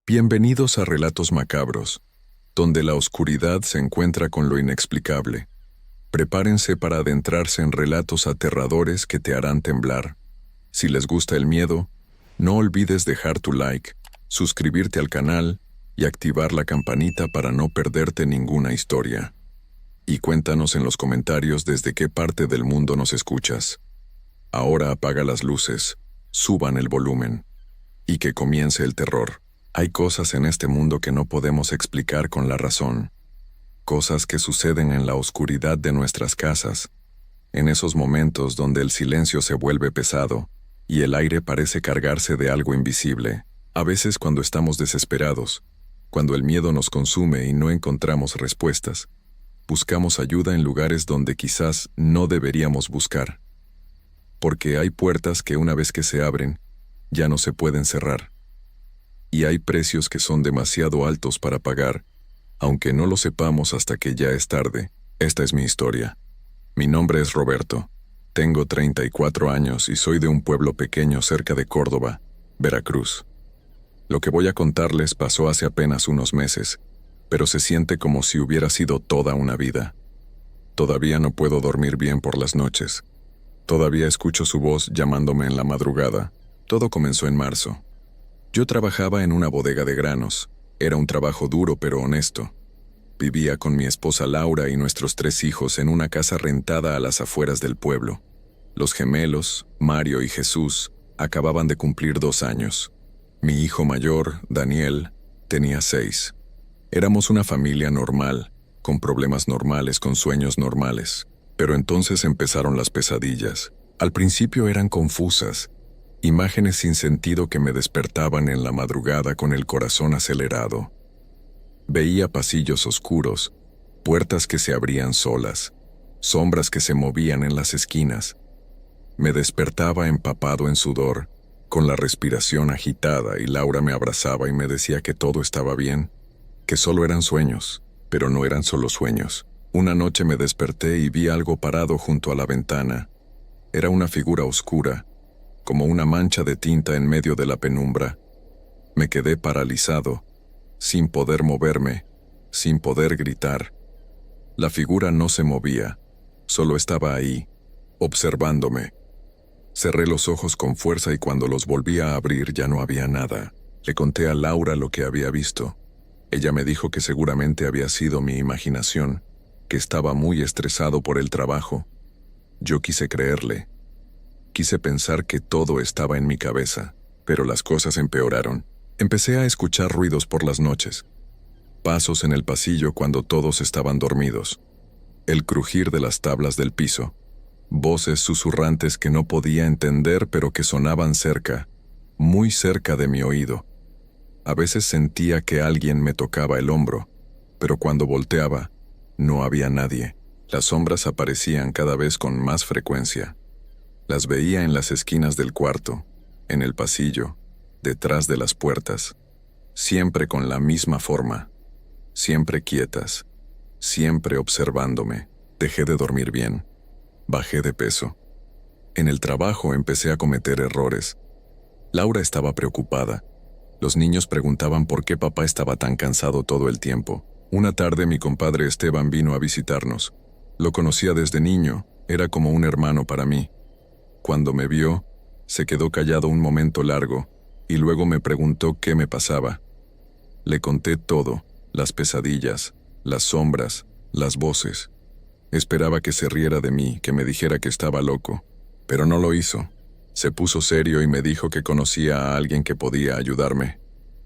Bienvenidos a Relatos Macabros, donde la oscuridad se encuentra con lo inexplicable. Prepárense para adentrarse en relatos aterradores que te harán temblar. Si les gusta el miedo, no olvides dejar tu like, suscribirte al canal y activar la campanita para no perderte ninguna historia. Y cuéntanos en los comentarios desde qué parte del mundo nos escuchas. Ahora apaga las luces, suban el volumen, y que comience el terror. Hay cosas en este mundo que no podemos explicar con la razón. Cosas que suceden en la oscuridad de nuestras casas, en esos momentos donde el silencio se vuelve pesado y el aire parece cargarse de algo invisible. A veces cuando estamos desesperados, cuando el miedo nos consume y no encontramos respuestas, buscamos ayuda en lugares donde quizás no deberíamos buscar. Porque hay puertas que una vez que se abren, ya no se pueden cerrar. Y hay precios que son demasiado altos para pagar, aunque no lo sepamos hasta que ya es tarde. Esta es mi historia. Mi nombre es Roberto. Tengo 34 años y soy de un pueblo pequeño cerca de Córdoba, Veracruz. Lo que voy a contarles pasó hace apenas unos meses, pero se siente como si hubiera sido toda una vida. Todavía no puedo dormir bien por las noches. Todavía escucho su voz llamándome en la madrugada. Todo comenzó en marzo. Yo trabajaba en una bodega de granos. Era un trabajo duro pero honesto. Vivía con mi esposa Laura y nuestros 3 hijos en una casa rentada a las afueras del pueblo. Los gemelos, Mario y Jesús, acababan de cumplir 2 años. Mi hijo mayor, Daniel, tenía 6. Éramos una familia normal, con problemas normales, con sueños normales. Pero entonces empezaron las pesadillas. Al principio eran confusas. Imágenes sin sentido que me despertaban en la madrugada con el corazón acelerado. Veía pasillos oscuros, puertas que se abrían solas, sombras que se movían en las esquinas. Me despertaba empapado en sudor, con la respiración agitada, y Laura me abrazaba y me decía que todo estaba bien, que solo eran sueños, pero no eran solo sueños. Una noche me desperté y vi algo parado junto a la ventana. Era una figura oscura, como una mancha de tinta en medio de la penumbra. Me quedé paralizado, sin poder moverme, sin poder gritar. La figura no se movía, solo estaba ahí, observándome. Cerré los ojos con fuerza y cuando los volví a abrir ya no había nada. Le conté a Laura lo que había visto. Ella me dijo que seguramente había sido mi imaginación, que estaba muy estresado por el trabajo. Yo quise creerle. Quise pensar que todo estaba en mi cabeza, pero las cosas empeoraron. Empecé a escuchar ruidos por las noches. Pasos en el pasillo cuando todos estaban dormidos. El crujir de las tablas del piso. Voces susurrantes que no podía entender pero que sonaban cerca, muy cerca de mi oído. A veces sentía que alguien me tocaba el hombro, pero cuando volteaba, no había nadie. Las sombras aparecían cada vez con más frecuencia. Las veía en las esquinas del cuarto, en el pasillo, detrás de las puertas, siempre con la misma forma, siempre quietas, siempre observándome. Dejé de dormir bien, bajé de peso. En el trabajo empecé a cometer errores. Laura estaba preocupada. Los niños preguntaban por qué papá estaba tan cansado todo el tiempo. Una tarde mi compadre Esteban vino a visitarnos. Lo conocía desde niño, era como un hermano para mí. Cuando me vio, se quedó callado un momento largo, y luego me preguntó qué me pasaba. Le conté todo, las pesadillas, las sombras, las voces. Esperaba que se riera de mí, que me dijera que estaba loco, pero no lo hizo. Se puso serio y me dijo que conocía a alguien que podía ayudarme.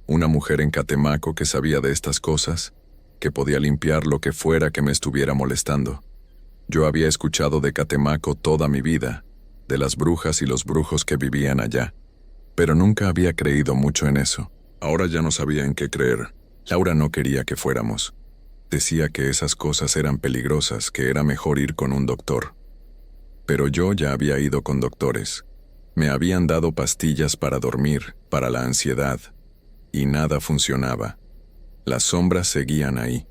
Una mujer en Catemaco que sabía de estas cosas, que podía limpiar lo que fuera que me estuviera molestando. Yo había escuchado de Catemaco toda mi vida, de las brujas y los brujos que vivían allá, pero nunca había creído mucho en eso. Ahora ya no sabía en qué creer. Laura no quería que fuéramos. Decía que esas cosas eran peligrosas, que era mejor ir con un doctor. Pero yo ya había ido con doctores. Me habían dado pastillas para dormir, para la ansiedad, y nada funcionaba. Las sombras seguían ahí.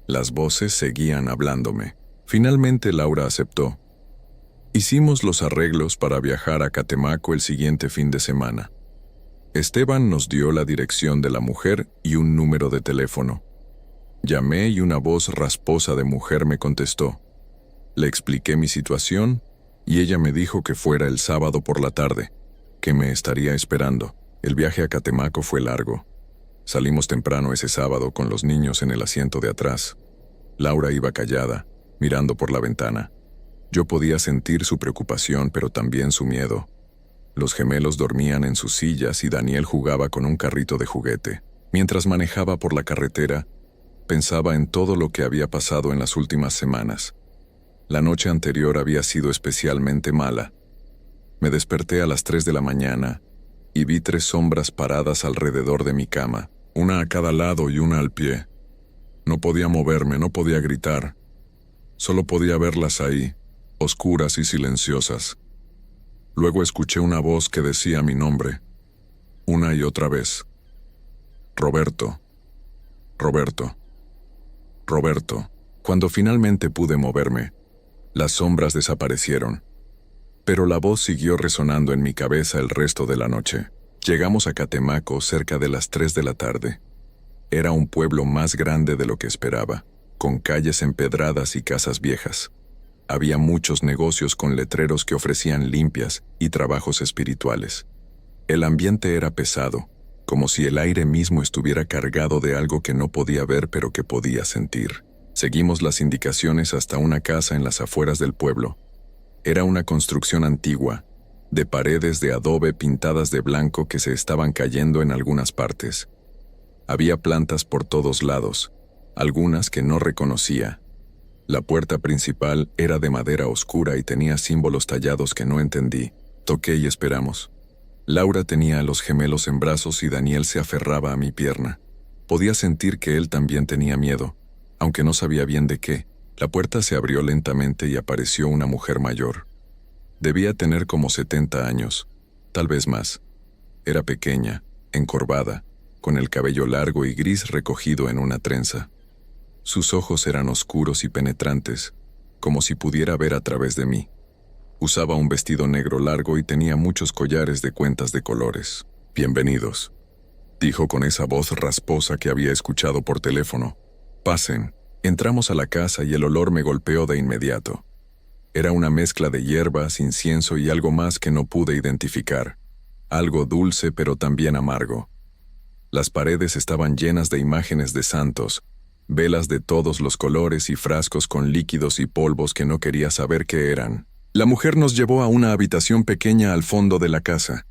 Las voces seguían hablándome. Finalmente Laura aceptó. Hicimos los arreglos para viajar a Catemaco el siguiente fin de semana. Esteban nos dio la dirección de la mujer y un número de teléfono. Llamé y una voz rasposa de mujer me contestó. Le expliqué mi situación y ella me dijo que fuera el sábado por la tarde, que me estaría esperando. El viaje a Catemaco fue largo. Salimos temprano ese sábado con los niños en el asiento de atrás. Laura iba callada, mirando por la ventana. Yo podía sentir su preocupación, pero también su miedo. Los gemelos dormían en sus sillas y Daniel jugaba con un carrito de juguete. Mientras manejaba por la carretera, pensaba en todo lo que había pasado en las últimas semanas. La noche anterior había sido especialmente mala. Me desperté a las 3 de la mañana y vi 3 sombras paradas alrededor de mi cama, una a cada lado y una al pie. No podía moverme, no podía gritar. Solo podía verlas ahí, oscuras y silenciosas. Luego escuché una voz que decía mi nombre, una y otra vez. Roberto, Roberto, Roberto. Cuando finalmente pude moverme, las sombras desaparecieron. Pero la voz siguió resonando en mi cabeza el resto de la noche. Llegamos a Catemaco cerca de las 3 de la tarde. Era un pueblo más grande de lo que esperaba, con calles empedradas y casas viejas. Había muchos negocios con letreros que ofrecían limpias y trabajos espirituales. El ambiente era pesado, como si el aire mismo estuviera cargado de algo que no podía ver pero que podía sentir. Seguimos las indicaciones hasta una casa en las afueras del pueblo. Era una construcción antigua, de paredes de adobe pintadas de blanco que se estaban cayendo en algunas partes. Había plantas por todos lados, algunas que no reconocía. La puerta principal era de madera oscura y tenía símbolos tallados que no entendí. Toqué y esperamos. Laura tenía a los gemelos en brazos y Daniel se aferraba a mi pierna. Podía sentir que él también tenía miedo, aunque no sabía bien de qué. La puerta se abrió lentamente y apareció una mujer mayor. Debía tener como 70 años, tal vez más. Era pequeña, encorvada, con el cabello largo y gris recogido en una trenza. Sus ojos eran oscuros y penetrantes, como si pudiera ver a través de mí. Usaba un vestido negro largo y tenía muchos collares de cuentas de colores. «Bienvenidos», dijo con esa voz rasposa que había escuchado por teléfono. «Pasen». Entramos a la casa y el olor me golpeó de inmediato. Era una mezcla de hierbas, incienso y algo más que no pude identificar. Algo dulce pero también amargo. Las paredes estaban llenas de imágenes de santos, velas de todos los colores y frascos con líquidos y polvos que no quería saber qué eran. La mujer nos llevó a una habitación pequeña al fondo de la casa.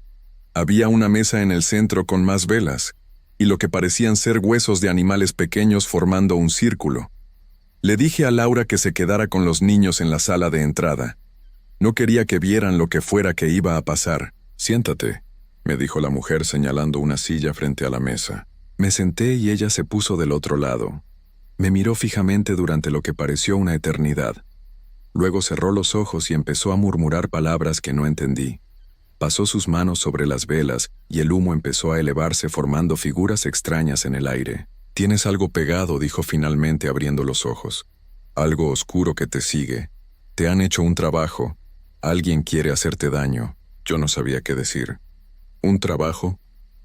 Había una mesa en el centro con más velas, y lo que parecían ser huesos de animales pequeños formando un círculo. Le dije a Laura que se quedara con los niños en la sala de entrada. No quería que vieran lo que fuera que iba a pasar. «Siéntate», me dijo la mujer señalando una silla frente a la mesa. Me senté y ella se puso del otro lado. Me miró fijamente durante lo que pareció una eternidad. Luego cerró los ojos y empezó a murmurar palabras que no entendí. Pasó sus manos sobre las velas y el humo empezó a elevarse formando figuras extrañas en el aire. «Tienes algo pegado», dijo finalmente abriendo los ojos. «Algo oscuro que te sigue. Te han hecho un trabajo. Alguien quiere hacerte daño». Yo no sabía qué decir. ¿Un trabajo?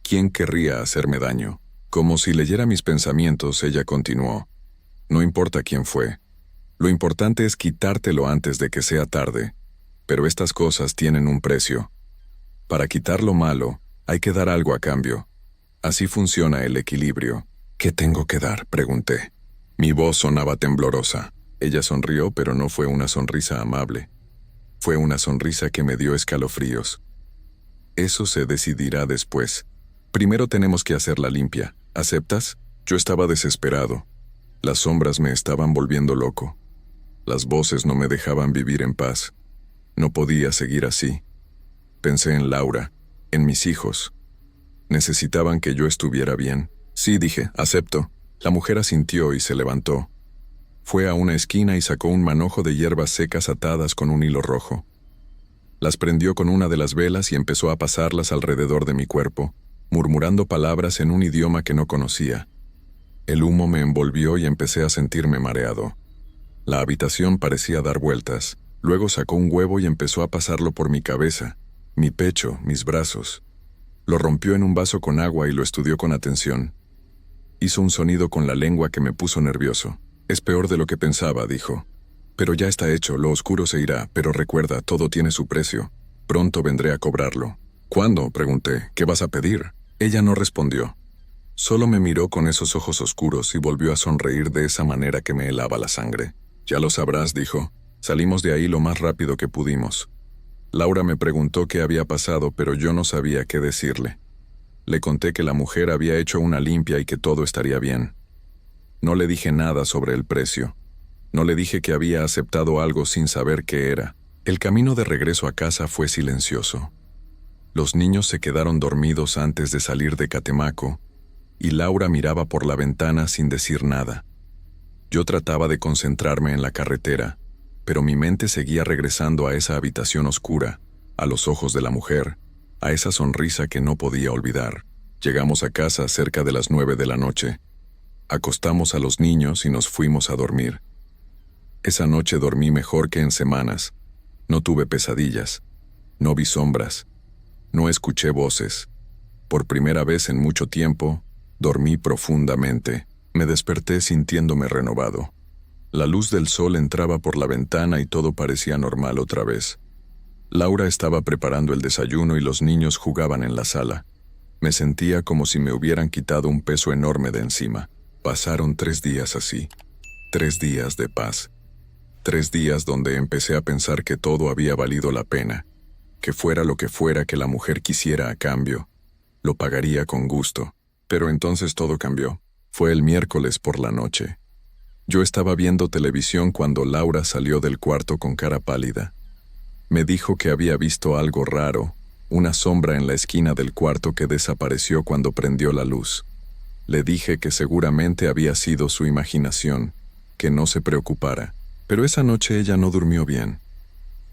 ¿Quién querría hacerme daño? Como si leyera mis pensamientos, ella continuó. «No importa quién fue. Lo importante es quitártelo antes de que sea tarde. Pero estas cosas tienen un precio. Para quitar lo malo, hay que dar algo a cambio. Así funciona el equilibrio». «¿Qué tengo que dar?», pregunté. Mi voz sonaba temblorosa. Ella sonrió, pero no fue una sonrisa amable. Fue una sonrisa que me dio escalofríos. «Eso se decidirá después. Primero tenemos que hacer la limpia. ¿Aceptas?». Yo estaba desesperado. Las sombras me estaban volviendo loco. Las voces no me dejaban vivir en paz. No podía seguir así. Pensé en Laura, en mis hijos. Necesitaban que yo estuviera bien. «Sí», dije, «acepto». La mujer asintió y se levantó. Fue a una esquina y sacó un manojo de hierbas secas atadas con un hilo rojo. Las prendió con una de las velas y empezó a pasarlas alrededor de mi cuerpo, murmurando palabras en un idioma que no conocía. El humo me envolvió y empecé a sentirme mareado. La habitación parecía dar vueltas. Luego sacó un huevo y empezó a pasarlo por mi cabeza, mi pecho, mis brazos. Lo rompió en un vaso con agua y lo estudió con atención. Hizo un sonido con la lengua que me puso nervioso. Es peor de lo que pensaba, dijo. Pero ya está hecho, lo oscuro se irá, pero recuerda, todo tiene su precio. Pronto vendré a cobrarlo. ¿Cuándo?, pregunté. ¿Qué vas a pedir? Ella no respondió. Solo me miró con esos ojos oscuros y volvió a sonreír de esa manera que me helaba la sangre. Ya lo sabrás, dijo. Salimos de ahí lo más rápido que pudimos. Laura me preguntó qué había pasado, pero yo no sabía qué decirle. Le conté que la mujer había hecho una limpia y que todo estaría bien. No le dije nada sobre el precio. No le dije que había aceptado algo sin saber qué era. El camino de regreso a casa fue silencioso. Los niños se quedaron dormidos antes de salir de Catemaco, y Laura miraba por la ventana sin decir nada. Yo trataba de concentrarme en la carretera, pero mi mente seguía regresando a esa habitación oscura, a los ojos de la mujer, a esa sonrisa que no podía olvidar. Llegamos a casa cerca de las 9 de la noche. Acostamos a los niños y nos fuimos a dormir. Esa noche dormí mejor que en semanas. No tuve pesadillas. No vi sombras. No escuché voces. Por primera vez en mucho tiempo, dormí profundamente. Me desperté sintiéndome renovado. La luz del sol entraba por la ventana y todo parecía normal otra vez. Laura estaba preparando el desayuno y los niños jugaban en la sala. Me sentía como si me hubieran quitado un peso enorme de encima. Pasaron 3 días así. 3 días de paz. 3 días donde empecé a pensar que todo había valido la pena. Que fuera lo que fuera que la mujer quisiera a cambio, lo pagaría con gusto. Pero entonces todo cambió. Fue el miércoles por la noche. Yo estaba viendo televisión cuando Laura salió del cuarto con cara pálida. Me dijo que había visto algo raro, una sombra en la esquina del cuarto que desapareció cuando prendió la luz. Le dije que seguramente había sido su imaginación, que no se preocupara, pero esa noche ella no durmió bien.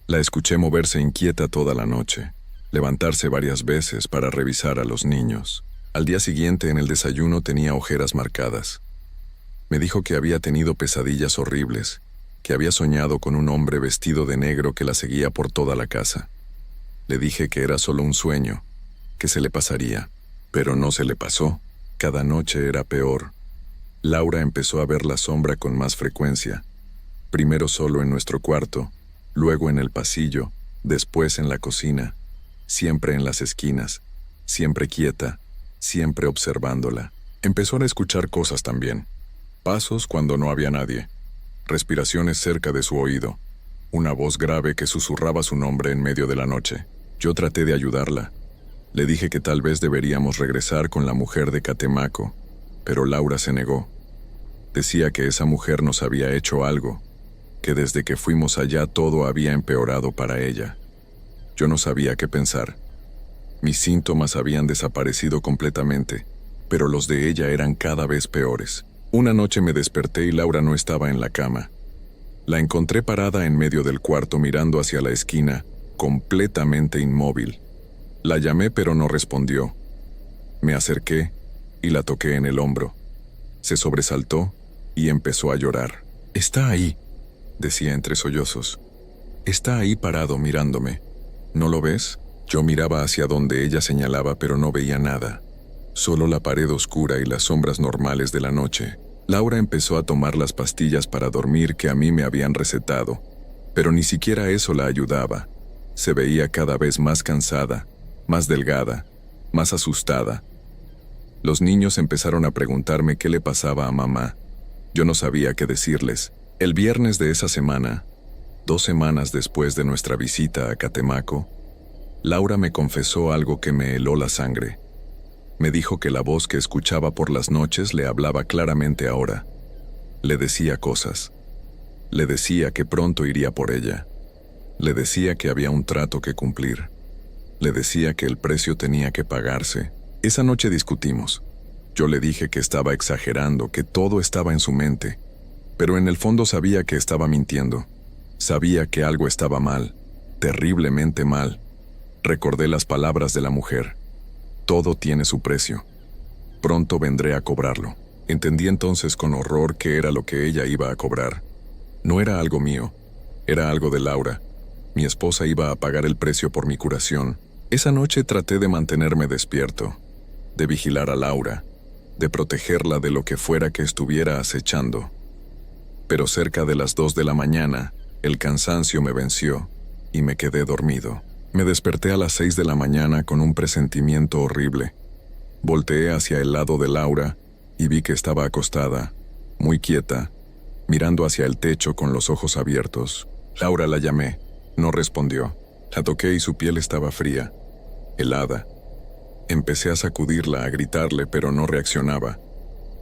La escuché moverse inquieta toda la noche, levantarse varias veces para revisar a los niños. Al día siguiente en el desayuno tenía ojeras marcadas. Me dijo que había tenido pesadillas horribles, que había soñado con un hombre vestido de negro que la seguía por toda la casa. Le dije que era solo un sueño, que se le pasaría, pero no se le pasó. Cada noche era peor. Laura empezó a ver la sombra con más frecuencia, primero solo en nuestro cuarto, luego en el pasillo, después en la cocina, siempre en las esquinas, siempre quieta, siempre observándola. Empezó a escuchar cosas también. Pasos cuando no había nadie. Respiraciones cerca de su oído. Una voz grave que susurraba su nombre en medio de la noche. Yo traté de ayudarla. Le dije que tal vez deberíamos regresar con la mujer de Catemaco, pero Laura se negó. Decía que esa mujer nos había hecho algo, que desde que fuimos allá todo había empeorado para ella. Yo no sabía qué pensar. Mis síntomas habían desaparecido completamente, pero los de ella eran cada vez peores. Una noche me desperté y Laura no estaba en la cama. La encontré parada en medio del cuarto mirando hacia la esquina, completamente inmóvil. La llamé pero no respondió. Me acerqué y la toqué en el hombro. Se sobresaltó y empezó a llorar. «Está ahí», decía entre sollozos. «Está ahí parado mirándome. ¿No lo ves?» Yo miraba hacia donde ella señalaba pero no veía nada. Solo la pared oscura y las sombras normales de la noche. Laura empezó a tomar las pastillas para dormir que a mí me habían recetado, pero ni siquiera eso la ayudaba. Se veía cada vez más cansada, más delgada, más asustada. Los niños empezaron a preguntarme qué le pasaba a mamá. Yo no sabía qué decirles. El viernes de esa semana, 2 semanas después de nuestra visita a Catemaco, Laura me confesó algo que me heló la sangre. Me dijo que la voz que escuchaba por las noches le hablaba claramente ahora. Le decía cosas. Le decía que pronto iría por ella. Le decía que había un trato que cumplir. Le decía que el precio tenía que pagarse. Esa noche discutimos. Yo le dije que estaba exagerando, que todo estaba en su mente. Pero en el fondo sabía que estaba mintiendo. Sabía que algo estaba mal, terriblemente mal. Recordé las palabras de la mujer. Todo tiene su precio. Pronto vendré a cobrarlo. Entendí entonces con horror qué era lo que ella iba a cobrar. No era algo mío, era algo de Laura. Mi esposa iba a pagar el precio por mi curación. Esa noche traté de mantenerme despierto, de vigilar a Laura, de protegerla de lo que fuera que estuviera acechando. Pero cerca de las 2 de la mañana, el cansancio me venció y me quedé dormido. Me desperté a las 6 de la mañana con un presentimiento horrible. Volteé hacia el lado de Laura y vi que estaba acostada, muy quieta, mirando hacia el techo con los ojos abiertos. Laura, la llamé. No respondió. La toqué y su piel estaba fría, helada. Empecé a sacudirla, a gritarle, pero no reaccionaba.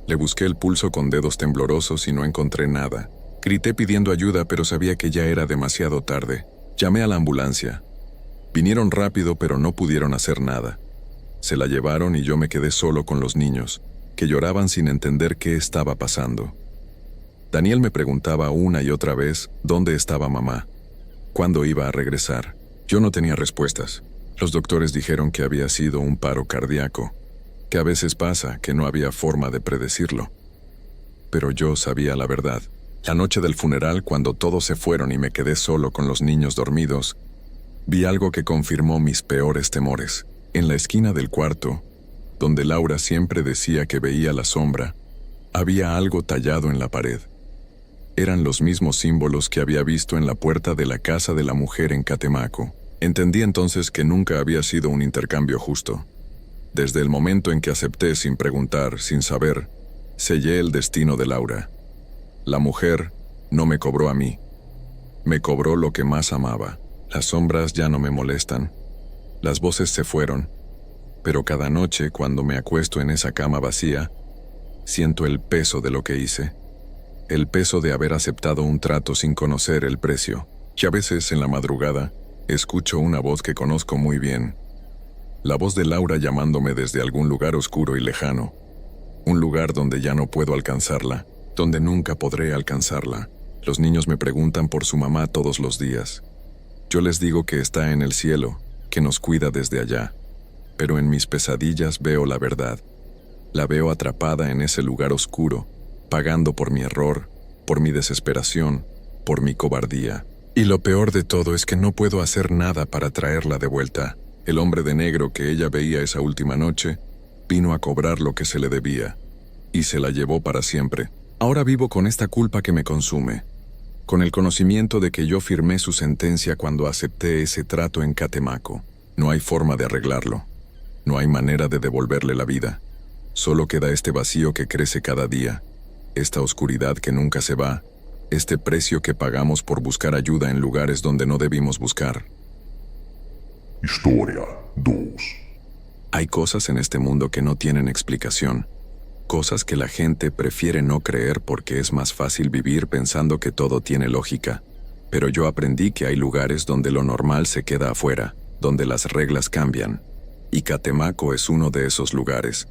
Le busqué el pulso con dedos temblorosos y no encontré nada. Grité pidiendo ayuda, pero sabía que ya era demasiado tarde. Llamé a la ambulancia. Vinieron rápido, pero no pudieron hacer nada. Se la llevaron y yo me quedé solo con los niños, que lloraban sin entender qué estaba pasando. Daniel me preguntaba una y otra vez dónde estaba mamá, cuándo iba a regresar. Yo no tenía respuestas. Los doctores dijeron que había sido un paro cardíaco, que a veces pasa, que no había forma de predecirlo. Pero yo sabía la verdad. La noche del funeral, cuando todos se fueron y me quedé solo con los niños dormidos, vi algo que confirmó mis peores temores. En la esquina del cuarto, donde Laura siempre decía que veía la sombra, había algo tallado en la pared. Eran los mismos símbolos que había visto en la puerta de la casa de la mujer en Catemaco. Entendí entonces que nunca había sido un intercambio justo. Desde el momento en que acepté sin preguntar, sin saber, sellé el destino de Laura. La mujer no me cobró a mí. Me cobró lo que más amaba. Las sombras ya no me molestan. Las voces se fueron. Pero cada noche, cuando me acuesto en esa cama vacía, siento el peso de lo que hice. El peso de haber aceptado un trato sin conocer el precio. Y a veces, en la madrugada, escucho una voz que conozco muy bien. La voz de Laura llamándome desde algún lugar oscuro y lejano. Un lugar donde ya no puedo alcanzarla, donde nunca podré alcanzarla. Los niños me preguntan por su mamá todos los días. Yo les digo que está en el cielo, que nos cuida desde allá. Pero en mis pesadillas veo la verdad. La veo atrapada en ese lugar oscuro, pagando por mi error, por mi desesperación, por mi cobardía. Y lo peor de todo es que no puedo hacer nada para traerla de vuelta. El hombre de negro que ella veía esa última noche vino a cobrar lo que se le debía, y se la llevó para siempre. Ahora vivo con esta culpa que me consume, con el conocimiento de que yo firmé su sentencia cuando acepté ese trato en Catemaco. No hay forma de arreglarlo. No hay manera de devolverle la vida. Solo queda este vacío que crece cada día, esta oscuridad que nunca se va, este precio que pagamos por buscar ayuda en lugares donde no debimos buscar. Historia 2. Hay cosas en este mundo que no tienen explicación, cosas que la gente prefiere no creer porque es más fácil vivir pensando que todo tiene lógica. Pero yo aprendí que hay lugares donde lo normal se queda afuera, donde las reglas cambian. Y Catemaco es uno de esos lugares.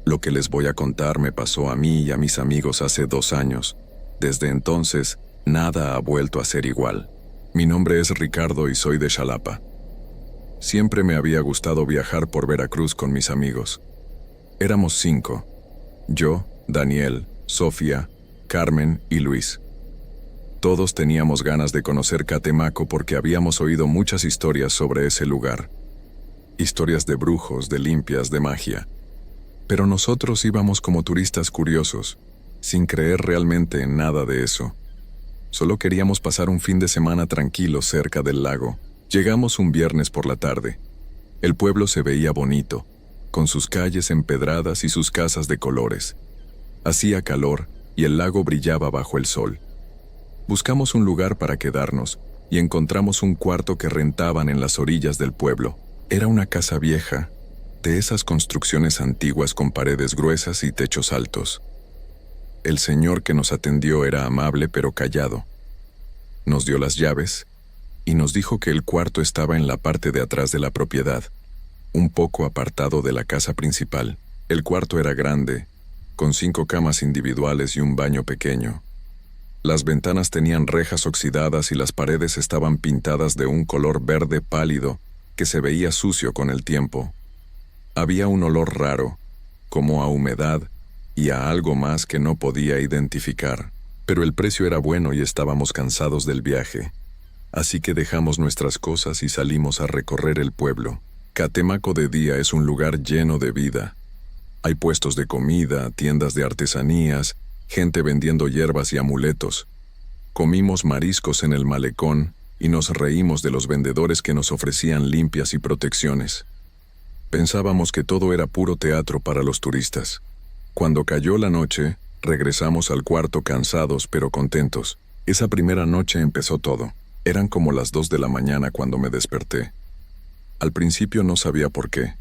Lo que les voy a contar me pasó a mí y a mis amigos hace 2 años. Desde entonces, nada ha vuelto a ser igual. Mi nombre es Ricardo y soy de Xalapa. Siempre me había gustado viajar por Veracruz con mis amigos. Éramos 5. Yo, Daniel, Sofía, Carmen y Luis. Todos teníamos ganas de conocer Catemaco porque habíamos oído muchas historias sobre ese lugar. Historias de brujos, de limpias, de magia. Pero nosotros íbamos como turistas curiosos, sin creer realmente en nada de eso. Solo queríamos pasar un fin de semana tranquilo cerca del lago. Llegamos un viernes por la tarde. El pueblo se veía bonito, con sus calles empedradas y sus casas de colores. Hacía calor y el lago brillaba bajo el sol. Buscamos un lugar para quedarnos y encontramos un cuarto que rentaban en las orillas del pueblo. Era una casa vieja, de esas construcciones antiguas con paredes gruesas y techos altos. El señor que nos atendió era amable pero callado. Nos dio las llaves y nos dijo que el cuarto estaba en la parte de atrás de la propiedad, un poco apartado de la casa principal. El cuarto era grande, con 5 camas individuales y un baño pequeño. Las ventanas tenían rejas oxidadas y las paredes estaban pintadas de un color verde pálido que se veía sucio con el tiempo. Había un olor raro, como a humedad y a algo más que no podía identificar. Pero el precio era bueno y estábamos cansados del viaje. Así que dejamos nuestras cosas y salimos a recorrer el pueblo. Catemaco de día es un lugar lleno de vida. Hay puestos de comida, tiendas de artesanías, gente vendiendo hierbas y amuletos. Comimos mariscos en el malecón y nos reímos de los vendedores que nos ofrecían limpias y protecciones. Pensábamos que todo era puro teatro para los turistas. Cuando cayó la noche, regresamos al cuarto cansados pero contentos. Esa primera noche empezó todo. Eran como las 2 de la mañana cuando me desperté. Al principio no sabía por qué.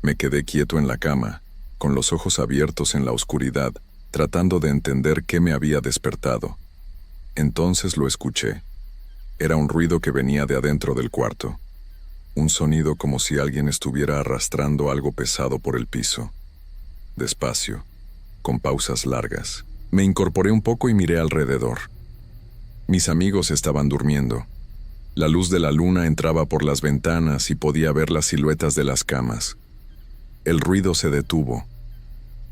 Me quedé quieto en la cama, con los ojos abiertos en la oscuridad, tratando de entender qué me había despertado. Entonces lo escuché. Era un ruido que venía de adentro del cuarto. Un sonido como si alguien estuviera arrastrando algo pesado por el piso. Despacio, con pausas largas. Me incorporé un poco y miré alrededor. Mis amigos estaban durmiendo. La luz de la luna entraba por las ventanas y podía ver las siluetas de las camas. El ruido se detuvo.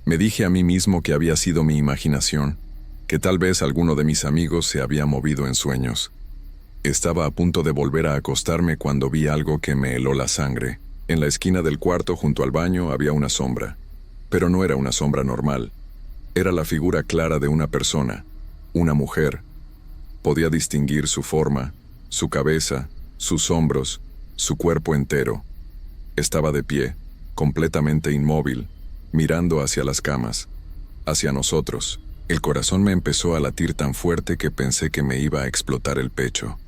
Me dije a mí mismo que había sido mi imaginación, que tal vez alguno de mis amigos se había movido en sueños. Estaba a punto de volver a acostarme cuando vi algo que me heló la sangre. En la esquina del cuarto junto al baño había una sombra, pero no era una sombra normal. Era la figura clara de una persona, una mujer. Podía distinguir su forma, su cabeza, sus hombros, su cuerpo entero. Estaba de pie, completamente inmóvil, mirando hacia las camas, hacia nosotros. El corazón me empezó a latir tan fuerte que pensé que me iba a explotar el pecho.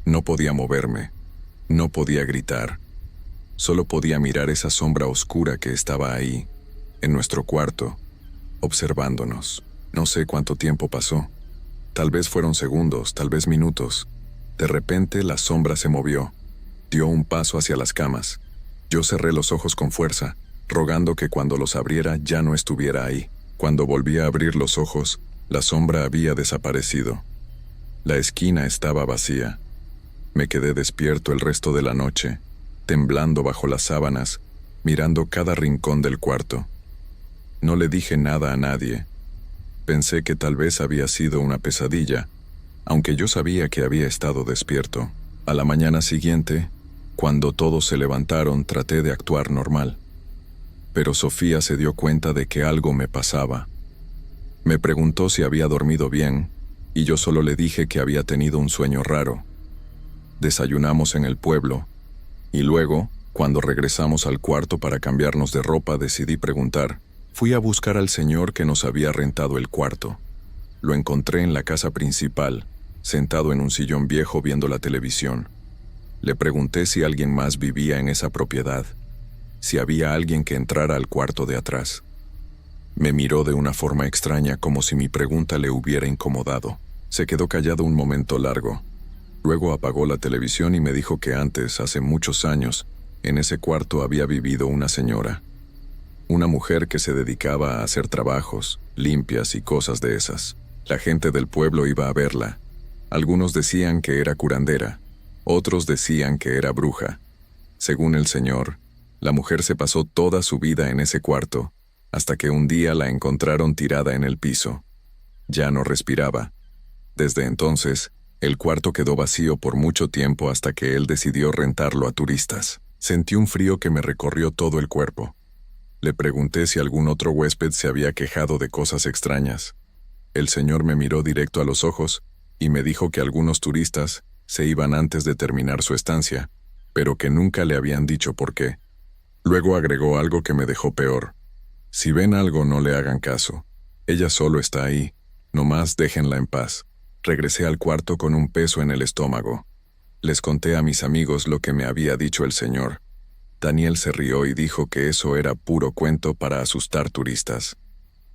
No podía moverme, no podía gritar. Solo podía mirar esa sombra oscura que estaba ahí, en nuestro cuarto, observándonos. No sé cuánto tiempo pasó. Tal vez fueron segundos, tal vez minutos. De repente la sombra se movió, dio un paso hacia las camas. Yo cerré los ojos con fuerza, rogando que cuando los abriera ya no estuviera ahí. Cuando volví a abrir los ojos, la sombra había desaparecido. La esquina estaba vacía. Me quedé despierto el resto de la noche, temblando bajo las sábanas, mirando cada rincón del cuarto. No le dije nada a nadie. Pensé que tal vez había sido una pesadilla, aunque yo sabía que había estado despierto. A la mañana siguiente, cuando todos se levantaron, traté de actuar normal. Pero Sofía se dio cuenta de que algo me pasaba. Me preguntó si había dormido bien, y yo solo le dije que había tenido un sueño raro. Desayunamos en el pueblo, y luego, cuando regresamos al cuarto para cambiarnos de ropa, decidí preguntar. Fui a buscar al señor que nos había rentado el cuarto. Lo encontré en la casa principal, sentado en un sillón viejo viendo la televisión. Le pregunté si alguien más vivía en esa propiedad, si había alguien que entrara al cuarto de atrás. Me miró de una forma extraña, como si mi pregunta le hubiera incomodado. Se quedó callado un momento largo. Luego apagó la televisión y me dijo que antes, hace muchos años, en ese cuarto había vivido una señora. Una mujer que se dedicaba a hacer trabajos, limpias y cosas de esas. La gente del pueblo iba a verla. Algunos decían que era curandera, otros decían que era bruja. Según el señor, la mujer se pasó toda su vida en ese cuarto, hasta que un día la encontraron tirada en el piso. Ya no respiraba. Desde entonces, el cuarto quedó vacío por mucho tiempo hasta que él decidió rentarlo a turistas. Sentí un frío que me recorrió todo el cuerpo. Le pregunté si algún otro huésped se había quejado de cosas extrañas. El señor me miró directo a los ojos y me dijo que algunos turistas se iban antes de terminar su estancia, pero que nunca le habían dicho por qué. Luego agregó algo que me dejó peor. Si ven algo, no le hagan caso. Ella solo está ahí. Nomás déjenla en paz. Regresé al cuarto con un peso en el estómago. Les conté a mis amigos lo que me había dicho el señor. Daniel se rió y dijo que eso era puro cuento para asustar turistas.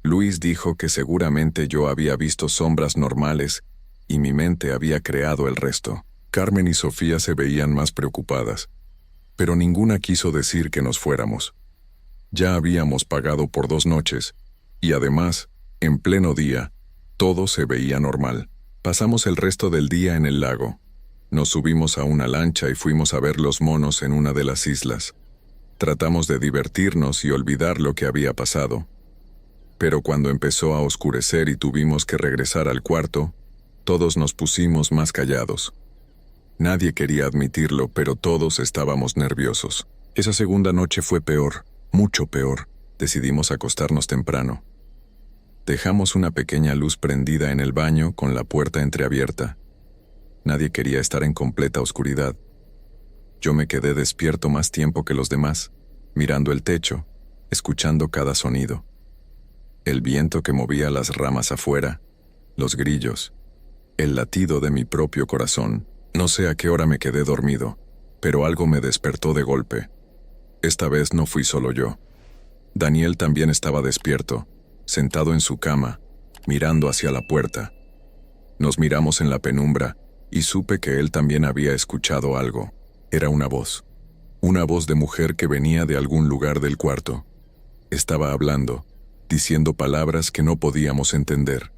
Luis dijo que seguramente yo había visto sombras normales y mi mente había creado el resto. Carmen y Sofía se veían más preocupadas, pero ninguna quiso decir que nos fuéramos. Ya habíamos pagado por 2 noches, y además, en pleno día, todo se veía normal. Pasamos el resto del día en el lago. Nos subimos a una lancha y fuimos a ver los monos en una de las islas. Tratamos de divertirnos y olvidar lo que había pasado. Pero cuando empezó a oscurecer y tuvimos que regresar al cuarto, todos nos pusimos más callados. Nadie quería admitirlo, pero todos estábamos nerviosos. Esa segunda noche fue peor, mucho peor. Decidimos acostarnos temprano. Dejamos una pequeña luz prendida en el baño con la puerta entreabierta. Nadie quería estar en completa oscuridad. Yo me quedé despierto más tiempo que los demás, mirando el techo, escuchando cada sonido. El viento que movía las ramas afuera, los grillos, el latido de mi propio corazón. No sé a qué hora me quedé dormido, pero algo me despertó de golpe. Esta vez no fui solo yo. Daniel también estaba despierto, sentado en su cama, mirando hacia la puerta. Nos miramos en la penumbra y supe que él también había escuchado algo. Era una voz de mujer que venía de algún lugar del cuarto. Estaba hablando, diciendo palabras que no podíamos entender.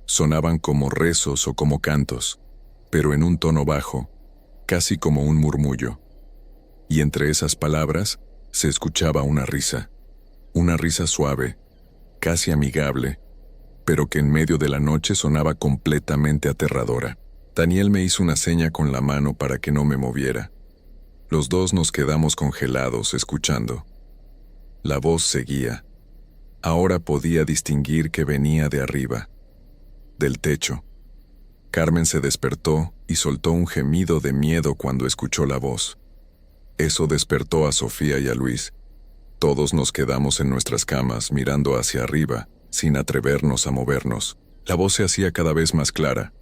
Sonaban como rezos o como cantos, pero en un tono bajo, casi como un murmullo. Y entre esas palabras se escuchaba una risa suave, casi amigable, pero que en medio de la noche sonaba completamente aterradora. Daniel me hizo una seña con la mano para que no me moviera. Los dos nos quedamos congelados escuchando. La voz seguía. Ahora podía distinguir que venía de arriba, del techo. Carmen se despertó y soltó un gemido de miedo cuando escuchó la voz. Eso despertó a Sofía y a Luis. Todos nos quedamos en nuestras camas mirando hacia arriba, sin atrevernos a movernos. La voz se hacía cada vez más clara.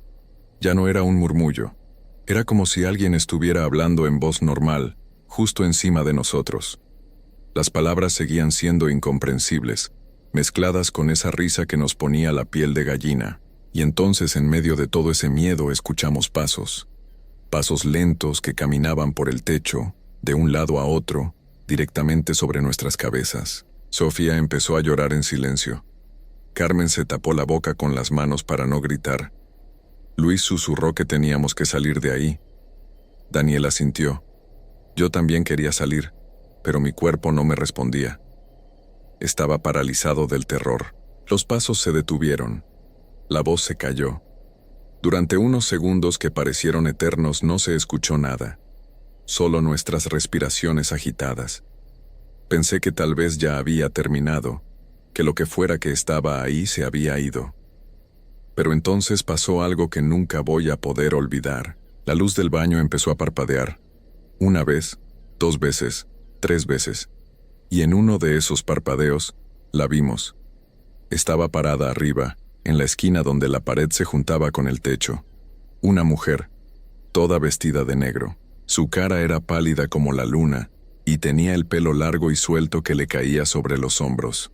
Ya no era un murmullo. Era como si alguien estuviera hablando en voz normal, justo encima de nosotros. Las palabras seguían siendo incomprensibles, mezcladas con esa risa que nos ponía la piel de gallina. Y entonces, en medio de todo ese miedo, escuchamos pasos. Pasos lentos que caminaban por el techo, de un lado a otro, directamente sobre nuestras cabezas. Sofía empezó a llorar en silencio. Carmen se tapó la boca con las manos para no gritar. Luis susurró que teníamos que salir de ahí. Daniel asintió. Yo también quería salir, pero mi cuerpo no me respondía. Estaba paralizado del terror. Los pasos se detuvieron. La voz se calló. Durante unos segundos que parecieron eternos no se escuchó nada, solo nuestras respiraciones agitadas. Pensé que tal vez ya había terminado, que lo que fuera que estaba ahí se había ido. Pero entonces pasó algo que nunca voy a poder olvidar. La luz del baño empezó a parpadear. Una vez, 2 veces, 3 veces. Y en uno de esos parpadeos, la vimos. Estaba parada arriba, en la esquina donde la pared se juntaba con el techo. Una mujer, toda vestida de negro. Su cara era pálida como la luna, y tenía el pelo largo y suelto que le caía sobre los hombros.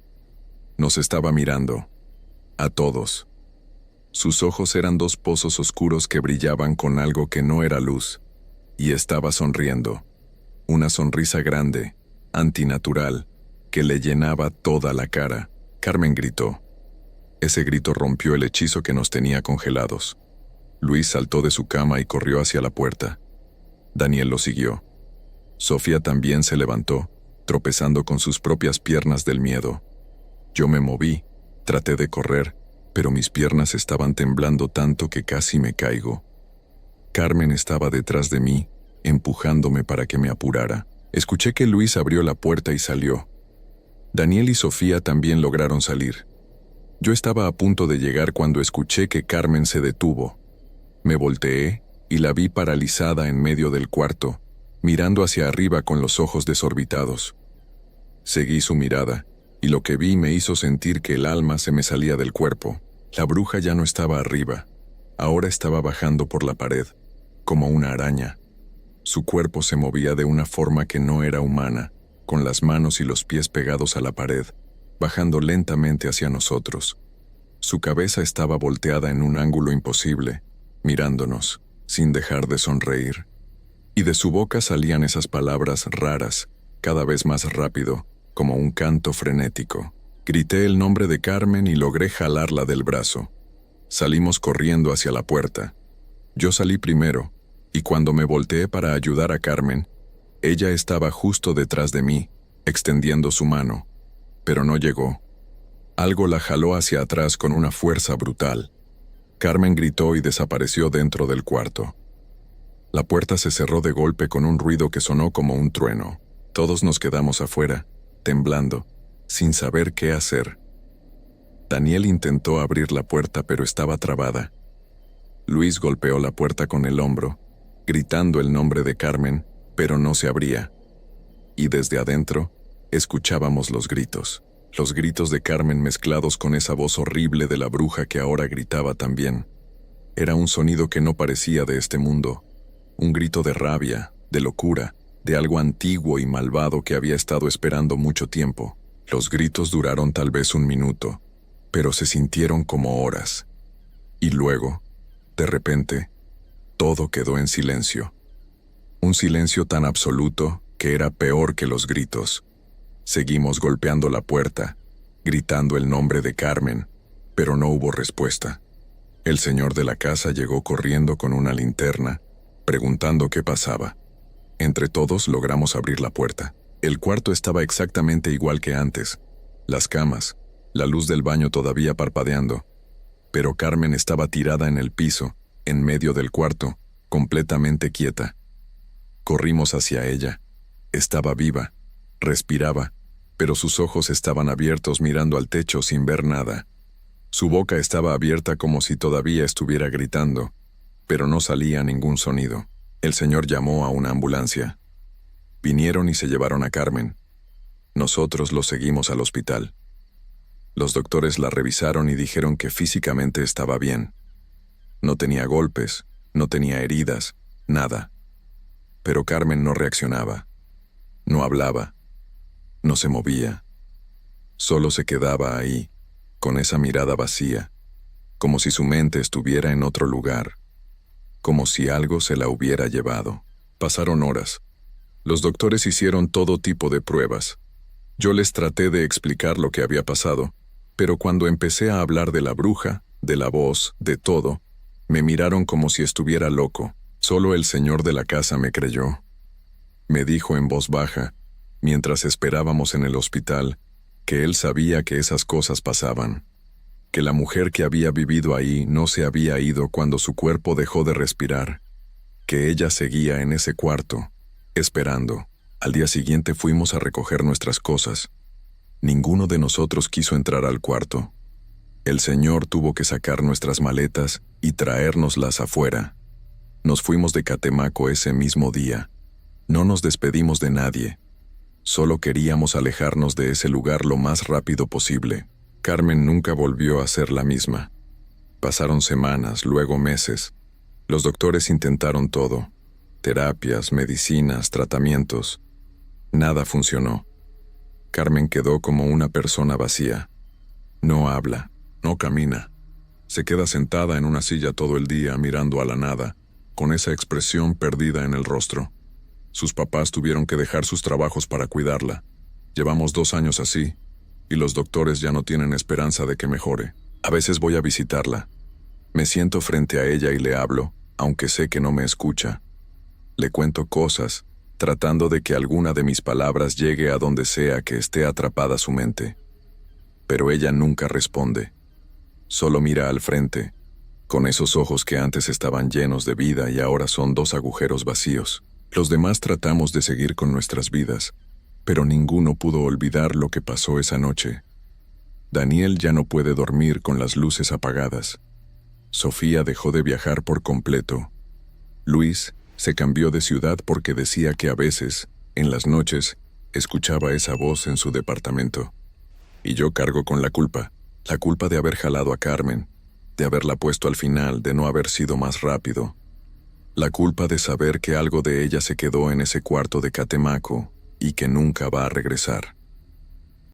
Nos estaba mirando. A todos. Sus ojos eran 2 pozos oscuros que brillaban con algo que no era luz. Y estaba sonriendo. Una sonrisa grande, antinatural, que le llenaba toda la cara. Carmen gritó. Ese grito rompió el hechizo que nos tenía congelados. Luis saltó de su cama y corrió hacia la puerta. Daniel lo siguió. Sofía también se levantó, tropezando con sus propias piernas del miedo. Yo me moví, traté de correr, pero mis piernas estaban temblando tanto que casi me caigo. Carmen estaba detrás de mí, empujándome para que me apurara. Escuché que Luis abrió la puerta y salió. Daniel y Sofía también lograron salir. Yo estaba a punto de llegar cuando escuché que Carmen se detuvo. Me volteé y la vi paralizada en medio del cuarto, mirando hacia arriba con los ojos desorbitados. Seguí su mirada, y lo que vi me hizo sentir que el alma se me salía del cuerpo. La bruja ya no estaba arriba, ahora estaba bajando por la pared, como una araña. Su cuerpo se movía de una forma que no era humana, con las manos y los pies pegados a la pared, bajando lentamente hacia nosotros. Su cabeza estaba volteada en un ángulo imposible, mirándonos, sin dejar de sonreír. Y de su boca salían esas palabras raras, cada vez más rápido, como un canto frenético. Grité el nombre de Carmen y logré jalarla del brazo. Salimos corriendo hacia la puerta. Yo salí primero, y cuando me volteé para ayudar a Carmen, ella estaba justo detrás de mí, extendiendo su mano, pero no llegó. Algo la jaló hacia atrás con una fuerza brutal. Carmen gritó y desapareció dentro del cuarto. La puerta se cerró de golpe con un ruido que sonó como un trueno. Todos nos quedamos afuera, temblando, sin saber qué hacer. Daniel intentó abrir la puerta, pero estaba trabada. Luis golpeó la puerta con el hombro, gritando el nombre de Carmen, pero no se abría. Y desde adentro, escuchábamos los gritos de Carmen mezclados con esa voz horrible de la bruja que ahora gritaba también. Era un sonido que no parecía de este mundo, un grito de rabia, de locura, de algo antiguo y malvado que había estado esperando mucho tiempo. Los gritos duraron tal vez un minuto, pero se sintieron como horas. Y luego, de repente, todo quedó en silencio. Un silencio tan absoluto que era peor que los gritos. Seguimos golpeando la puerta, gritando el nombre de Carmen, pero no hubo respuesta. El señor de la casa llegó corriendo con una linterna, preguntando qué pasaba. Entre todos logramos abrir la puerta. El cuarto estaba exactamente igual que antes. Las camas, la luz del baño todavía parpadeando. Pero Carmen estaba tirada en el piso, en medio del cuarto, completamente quieta. Corrimos hacia ella. Estaba viva, respiraba, pero sus ojos estaban abiertos mirando al techo sin ver nada. Su boca estaba abierta como si todavía estuviera gritando, pero no salía ningún sonido. El señor llamó a una ambulancia. Vinieron y se llevaron a Carmen. Nosotros los seguimos al hospital. Los doctores la revisaron y dijeron que físicamente estaba bien. No tenía golpes, no tenía heridas, nada. Pero Carmen no reaccionaba. No hablaba. No se movía. Solo se quedaba ahí, con esa mirada vacía, como si su mente estuviera en otro lugar, como si algo se la hubiera llevado. Pasaron horas. Los doctores hicieron todo tipo de pruebas. Yo les traté de explicar lo que había pasado, pero cuando empecé a hablar de la bruja, de la voz, de todo, me miraron como si estuviera loco. Solo el señor de la casa me creyó. Me dijo en voz baja, mientras esperábamos en el hospital, que él sabía que esas cosas pasaban, que la mujer que había vivido ahí no se había ido cuando su cuerpo dejó de respirar, que ella seguía en ese cuarto, esperando. Al día siguiente fuimos a recoger nuestras cosas. Ninguno de nosotros quiso entrar al cuarto. El señor tuvo que sacar nuestras maletas y traérnoslas afuera. Nos fuimos de Catemaco ese mismo día. No nos despedimos de nadie. Solo queríamos alejarnos de ese lugar lo más rápido posible. Carmen nunca volvió a ser la misma. Pasaron semanas, luego meses. Los doctores intentaron todo. Terapias, medicinas, tratamientos. Nada funcionó. Carmen quedó como una persona vacía. No habla, no camina. Se queda sentada en una silla todo el día mirando a la nada, con esa expresión perdida en el rostro. Sus papás tuvieron que dejar sus trabajos para cuidarla. Llevamos 2 años así, y los doctores ya no tienen esperanza de que mejore. A veces voy a visitarla. Me siento frente a ella y le hablo, aunque sé que no me escucha. Le cuento cosas, tratando de que alguna de mis palabras llegue a donde sea que esté atrapada su mente. Pero ella nunca responde. Solo mira al frente, con esos ojos que antes estaban llenos de vida y ahora son 2 agujeros vacíos. Los demás tratamos de seguir con nuestras vidas, pero ninguno pudo olvidar lo que pasó esa noche. Daniel ya no puede dormir con las luces apagadas. Sofía dejó de viajar por completo. Luis se cambió de ciudad porque decía que a veces, en las noches, escuchaba esa voz en su departamento. Y yo cargo con la culpa de haber jalado a Carmen, de haberla puesto al final, de no haber sido más rápido. La culpa de saber que algo de ella se quedó en ese cuarto de Catemaco y que nunca va a regresar.